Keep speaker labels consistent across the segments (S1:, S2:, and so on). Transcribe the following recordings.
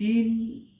S1: 3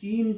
S1: 3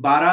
S1: 12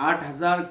S1: 8,000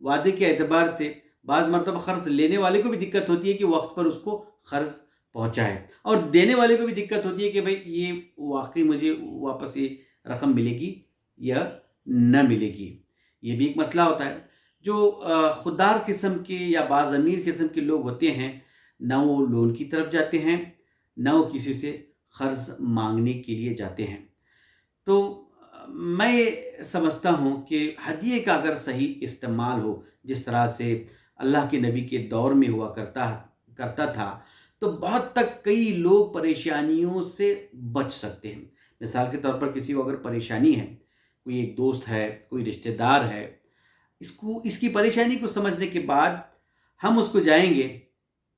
S1: وعدے کے اعتبار سے بعض مرتبہ قرض لینے والے کو بھی دقت ہوتی ہے کہ وقت پر اس کو قرض پہنچائے، اور دینے والے کو بھی دقت ہوتی ہے کہ بھئی یہ واقعی مجھے واپس یہ رقم ملے گی یا نہ ملے گی۔ یہ بھی ایک مسئلہ ہوتا ہے۔ جو خوددار قسم کے یا بعض امیر قسم کے لوگ ہوتے ہیں، نہ وہ لون کی طرف جاتے ہیں، نہ وہ کسی سے قرض مانگنے کے لیے جاتے ہیں۔ تو میں یہ سمجھتا ہوں کہ ہدیے کا اگر صحیح استعمال ہو، جس طرح سے اللہ کے نبی کے دور میں ہوا کرتا تھا، تو بہت تک کئی لوگ پریشانیوں سے بچ سکتے ہیں۔ مثال کے طور پر کسی کو اگر پریشانی ہے، کوئی ایک دوست ہے، کوئی رشتہ دار ہے، اس کی پریشانی کو سمجھنے کے بعد ہم اس کو جائیں گے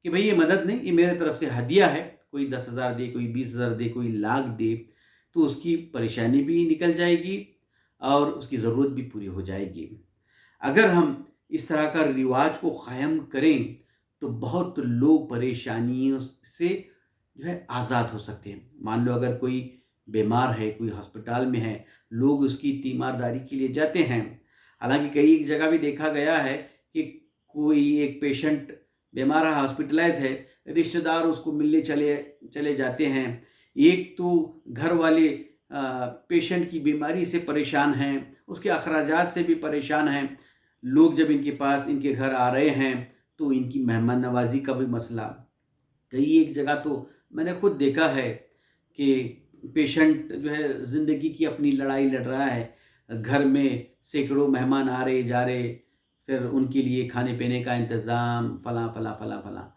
S1: کہ بھئی یہ مدد نہیں، یہ میرے طرف سے ہدیہ ہے، کوئی 10,000 دے، کوئی 20,000 دے، کوئی لاکھ دے، تو اس کی پریشانی بھی نکل جائے گی اور اس کی ضرورت بھی پوری ہو جائے گی۔ اگر ہم اس طرح کا رواج کو قائم کریں تو بہت لوگ پریشانیوں سے جو ہے آزاد ہو سکتے ہیں۔ مان لو اگر کوئی بیمار ہے، کوئی ہسپتال میں ہے، لوگ اس کی تیمارداری کے لیے جاتے ہیں۔ حالانکہ کئی جگہ بھی دیکھا گیا ہے کہ کوئی ایک پیشنٹ بیمار ہے، ہاسپٹلائز ہے، رشتہ دار اس کو ملنے چلے جاتے ہیں۔ ایک تو گھر والے پیشنٹ کی بیماری سے پریشان ہیں، اس کے اخراجات سے بھی پریشان ہیں۔ لوگ جب ان کے پاس ان کے گھر آ رہے ہیں تو ان کی مہمان نوازی کا بھی مسئلہ۔ کئی ایک جگہ تو میں نے خود دیکھا ہے کہ پیشنٹ جو ہے زندگی کی اپنی لڑائی لڑ رہا ہے، گھر میں سینکڑوں مہمان آ رہے جا رہے، پھر ان کے لیے کھانے پینے کا انتظام فلاں فلاں فلاں فلاں۔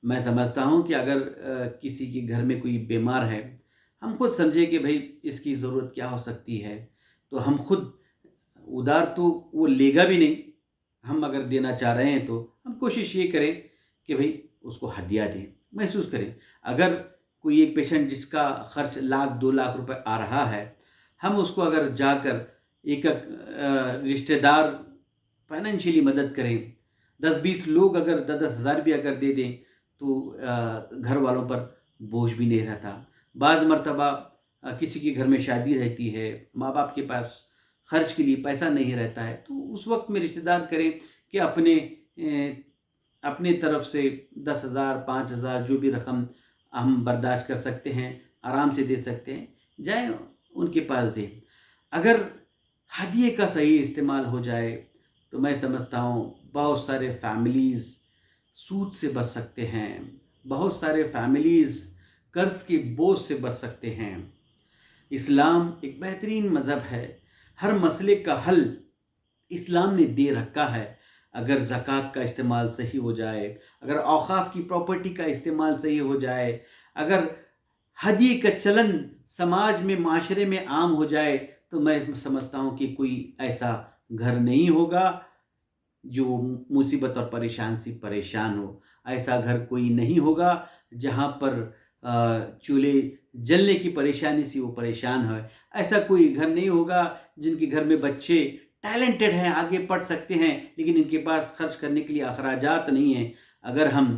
S1: میں سمجھتا ہوں کہ اگر کسی کے گھر میں کوئی بیمار ہے، ہم خود سمجھیں کہ بھئی اس کی ضرورت کیا ہو سکتی ہے، تو ہم خود ادھار تو وہ لے گا بھی نہیں، ہم اگر دینا چاہ رہے ہیں تو ہم کوشش یہ کریں کہ بھئی اس کو ہدیہ دیں، محسوس کریں۔ اگر کوئی ایک پیشنٹ جس کا خرچ 1,00,000-2,00,000 روپے آ رہا ہے، ہم اس کو اگر جا کر ایک رشتہ دار فائنینشلی مدد کریں، 10-20 لوگ اگر 10,000 بھی اگر دے دیں تو گھر والوں پر بوجھ بھی نہیں رہتا۔ بعض مرتبہ کسی کے گھر میں شادی رہتی ہے، ماں باپ کے پاس خرچ کے لیے پیسہ نہیں رہتا ہے، تو اس وقت میں رشتہ دار کریں کہ اپنے طرف سے 10,000 5,000 جو بھی رقم ہم برداشت کر سکتے ہیں، آرام سے دے سکتے ہیں، جائیں ان کے پاس دیں۔ اگر ہدیے کا صحیح استعمال ہو جائے تو میں سمجھتا ہوں بہت سارے فیملیز سود سے بچ سکتے ہیں، بہت سارے فیملیز قرض کے بوجھ سے بچ سکتے ہیں۔ اسلام ایک بہترین مذہب ہے، ہر مسئلے کا حل اسلام نے دے رکھا ہے۔ اگر زکوٰۃ کا استعمال صحیح ہو جائے، اگر اوقاف کی پراپرٹی کا استعمال صحیح ہو جائے، اگر ہدیے کا چلن سماج میں، معاشرے میں عام ہو جائے، تو میں سمجھتا ہوں کہ کوئی ایسا گھر نہیں ہوگا جو مصیبت اور پریشان ہو۔ ایسا گھر کوئی نہیں ہوگا جہاں پر چولہے جلنے کی پریشانی سے وہ پریشان ہے۔ ایسا کوئی گھر نہیں ہوگا جن کے گھر میں بچے ٹیلنٹڈ ہیں، آگے پڑھ سکتے ہیں، لیکن ان کے پاس خرچ کرنے کے لیے اخراجات نہیں ہیں۔ اگر ہم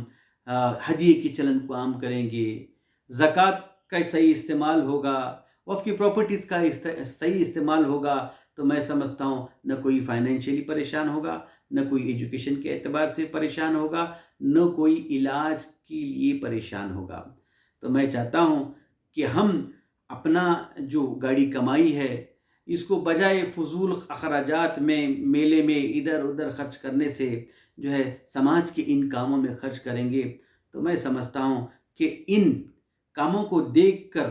S1: ہدیے کے چلن کو عام کریں گے، زکوٰۃ کا صحیح استعمال ہوگا، وقف کی پراپرٹیز کا صحیح استعمال ہوگا، تو میں سمجھتا ہوں نہ کوئی فائنینشلی پریشان ہوگا، نہ کوئی ایجوکیشن کے اعتبار سے پریشان ہوگا، نہ کوئی علاج کے لیے پریشان ہوگا۔ تو میں چاہتا ہوں کہ ہم اپنا جو گاڑی کمائی ہے اس کو بجائے فضول اخراجات میں، میلے میں ادھر ادھر خرچ کرنے سے جو ہے سماج کے ان کاموں میں خرچ کریں گے، تو میں سمجھتا ہوں کہ ان کاموں کو دیکھ کر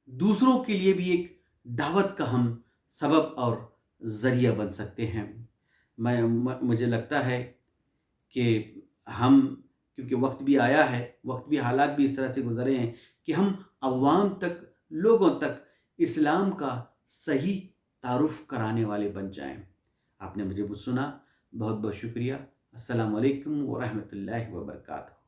S1: دوسروں کے لیے بھی ایک دعوت کا ہم سبب اور ذریعہ بن سکتے ہیں۔ مجھے لگتا ہے کہ ہم، کیونکہ وقت بھی آیا ہے، وقت بھی، حالات بھی اس طرح سے گزرے ہیں کہ ہم عوام تک، لوگوں تک اسلام کا صحیح تعارف کرانے والے بن جائیں۔ آپ نے مجھے سنا، بہت بہت شکریہ۔ السلام علیکم ورحمۃ اللہ وبرکاتہ۔